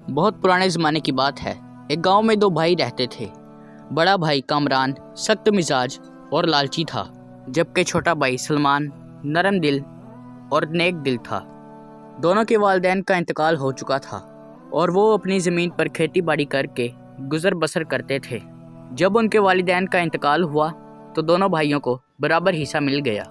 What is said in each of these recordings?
बहुत पुराने ज़माने की बात है। एक गांव में दो भाई रहते थे। बड़ा भाई कामरान सख्त मिजाज और लालची था, जबकि छोटा भाई सलमान नरम दिल और नेक दिल था। दोनों के वालिदैन का इंतकाल हो चुका था और वो अपनी ज़मीन पर खेती बाड़ी करके गुजर बसर करते थे। जब उनके वालिदैन का इंतकाल हुआ तो दोनों भाइयों को बराबर हिस्सा मिल गया,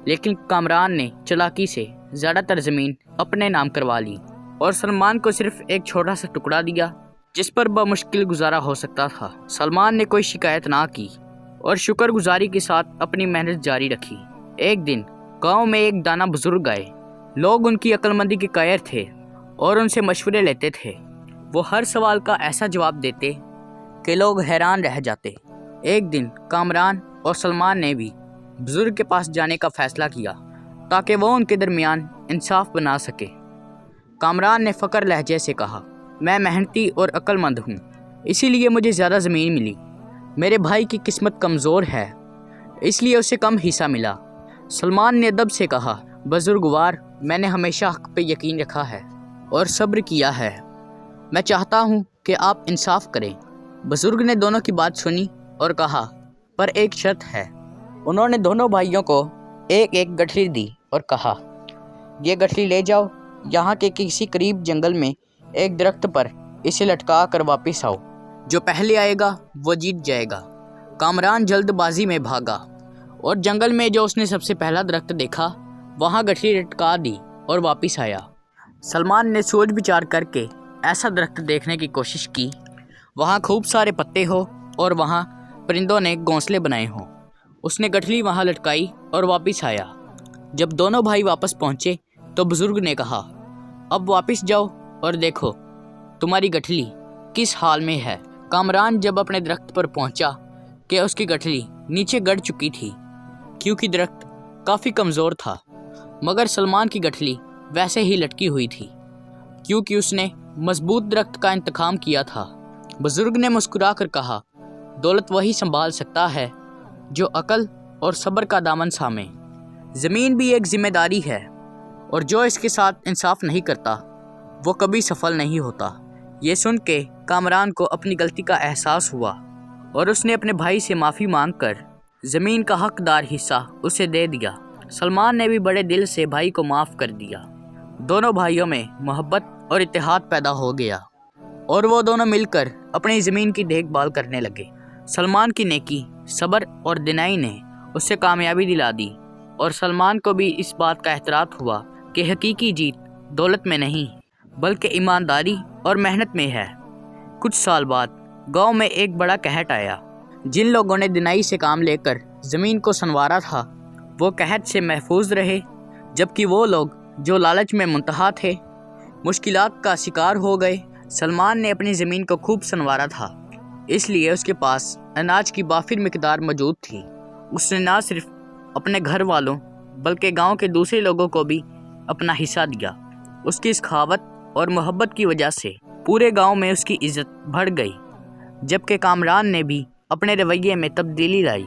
लेकिन कामरान ने चालाकी से ज़्यादातर ज़मीन अपने नाम करवा ली और सलमान को सिर्फ एक छोटा सा टुकड़ा दिया जिस पर बमुश्किल गुजारा हो सकता था। सलमान ने कोई शिकायत ना की और शुक्रगुजारी के साथ अपनी मेहनत जारी रखी। एक दिन गांव में एक दाना बुजुर्ग आए। लोग उनकी अक्लमंदी के कायर थे और उनसे मशवरे लेते थे। वो हर सवाल का ऐसा जवाब देते कि लोग हैरान रह जाते। एक दिन कामरान और सलमान ने भी बुजुर्ग के पास जाने का फैसला किया ताकि वो उनके दरमियान इंसाफ बना सके। कामरान ने फ़क्र लहजे से कहा, मैं मेहनती और अक्लमंद हूँ, इसीलिए मुझे ज़्यादा ज़मीन मिली। मेरे भाई की किस्मत कमज़ोर है, इसलिए उसे कम हिस्सा मिला। सलमान ने अदब से कहा, बुजुर्गवार, मैंने हमेशा हक़ पे यकीन रखा है और सब्र किया है। मैं चाहता हूँ कि आप इंसाफ करें। बुजुर्ग ने दोनों की बात सुनी और कहा, पर एक शर्त है। उन्होंने दोनों भाइयों को एक एक गठरी दी और कहा, ये गठरी ले जाओ, यहाँ के किसी करीब जंगल में एक दरख्त पर इसे लटका कर वापस आओ। जो पहले आएगा वो जीत जाएगा। कामरान जल्दबाजी में भागा और जंगल में जो उसने सबसे पहला दरख्त देखा वहाँ गठरी लटका दी और वापस आया। सलमान ने सोच विचार करके ऐसा दरख्त देखने की कोशिश की वहाँ खूब सारे पत्ते हो और वहाँ परिंदों ने घोंसले बनाए हों। उसने गठरी वहाँ लटकाई और वापस आया। जब दोनों भाई वापस पहुँचे तो बुजुर्ग ने कहा, अब वापस जाओ और देखो तुम्हारी गठरी किस हाल में है। कामरान जब अपने दरख्त पर पहुंचा कि उसकी गठरी नीचे गड़ चुकी थी क्योंकि दरख्त काफ़ी कमज़ोर था, मगर सलमान की गठरी वैसे ही लटकी हुई थी क्योंकि उसने मजबूत दरख्त का इंतखाब किया था। बुजुर्ग ने मुस्कुरा कर कहा, दौलत वही संभाल सकता है जो अकल और सब्र का दामन थामे। ज़मीन भी एक जिम्मेदारी है और जो इसके साथ इंसाफ नहीं करता वो कभी सफल नहीं होता। ये सुन के कामरान को अपनी गलती का एहसास हुआ और उसने अपने भाई से माफ़ी मांगकर ज़मीन का हकदार हिस्सा उसे दे दिया। सलमान ने भी बड़े दिल से भाई को माफ़ कर दिया। दोनों भाइयों में मोहब्बत और इत्तेहाद पैदा हो गया और वो दोनों मिलकर अपनी ज़मीन की देखभाल करने लगे। सलमान की नेकी, सब्र और दिनाई ने उसे कामयाबी दिला दी और सलमान को भी इस बात का एहतराम हुआ कि हकीकी जीत दौलत में नहीं बल्कि ईमानदारी और मेहनत में है। कुछ साल बाद गांव में एक बड़ा कहत आया। जिन लोगों ने दिनाई से काम लेकर ज़मीन को संवारा था वो कहत से महफूज रहे, जबकि वो लोग जो लालच में मुंतहा थे मुश्किलात का शिकार हो गए। सलमान ने अपनी ज़मीन को खूब संवारा था, इसलिए उसके पास अनाज की वाफिर मिकदार मौजूद थी। उसने ना सिर्फ अपने घर वालों बल्कि गांव के दूसरे लोगों को भी अपना हिस्सा दिया। उसकी सखावत और मोहब्बत की वजह से पूरे गांव में उसकी इज़्ज़त बढ़ गई, जबकि कामरान ने भी अपने रवैये में तब्दीली लाई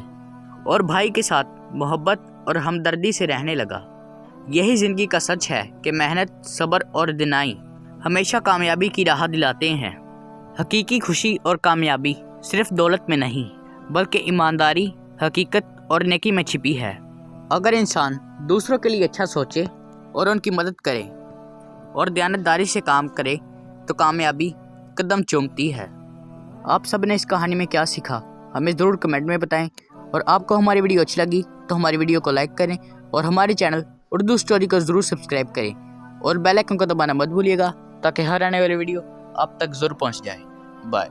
और भाई के साथ मोहब्बत और हमदर्दी से रहने लगा। यही ज़िंदगी का सच है कि मेहनत, सब्र और दिनाई हमेशा कामयाबी की राह दिलाते हैं। हकीकी खुशी और कामयाबी सिर्फ दौलत में नहीं बल्कि ईमानदारी, हकीकत और नेकी में छिपी है। अगर इंसान दूसरों के लिए अच्छा सोचे और उनकी मदद करे और दयानतदारी से काम करे तो कामयाबी कदम चूमती है। आप सब ने इस कहानी में क्या सीखा हमें ज़रूर कमेंट में बताएं और आपको हमारी वीडियो अच्छी लगी तो हमारी वीडियो को लाइक करें और हमारे चैनल उर्दू स्टोरी को ज़रूर सब्सक्राइब करें और बेल आइकन को दबाना मत भूलिएगा ताकि हर आने वाली वीडियो आप तक ज़रूर पहुंच जाए। बाय।